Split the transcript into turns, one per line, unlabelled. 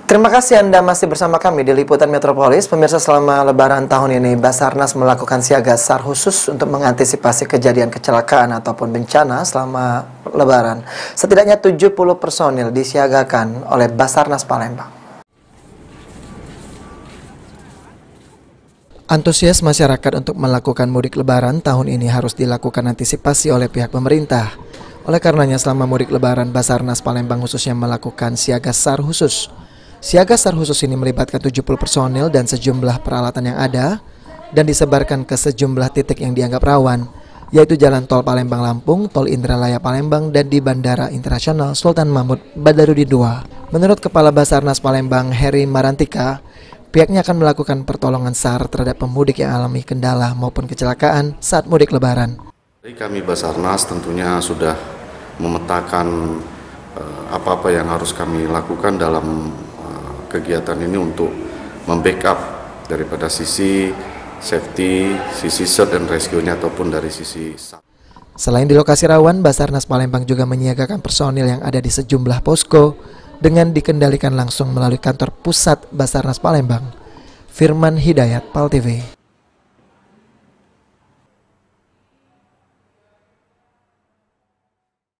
Terima kasih Anda masih bersama kami di Liputan Metropolis. Pemirsa, selama Lebaran tahun ini, Basarnas melakukan siaga SAR khusus untuk mengantisipasi kejadian kecelakaan ataupun bencana selama Lebaran. Setidaknya 70 personil disiagakan oleh Basarnas Palembang. Antusias masyarakat untuk melakukan mudik Lebaran tahun ini harus dilakukan antisipasi oleh pihak pemerintah. Oleh karenanya, selama mudik Lebaran, Basarnas Palembang khususnya melakukan siaga SAR khusus. Siaga SAR khusus ini melibatkan 70 personil dan sejumlah peralatan yang ada dan disebarkan ke sejumlah titik yang dianggap rawan, yaitu Jalan Tol Palembang-Lampung, Tol Indralaya Palembang, dan di Bandara Internasional Sultan Mahmud Badarudin II. Menurut Kepala Basarnas Palembang, Heri Marantika, pihaknya akan melakukan pertolongan SAR terhadap pemudik yang alami kendala maupun kecelakaan saat mudik Lebaran.
Kami Basarnas tentunya sudah memetakan apa-apa yang harus kami lakukan dalam kegiatan ini untuk membackup daripada sisi safety, sisi search and rescue-nya ataupun dari sisi SAR.
Selain di lokasi rawan, Basarnas Palembang juga menyiagakan personil yang ada di sejumlah posko dengan dikendalikan langsung melalui kantor pusat Basarnas Palembang. Firman Hidayat, PAL TV.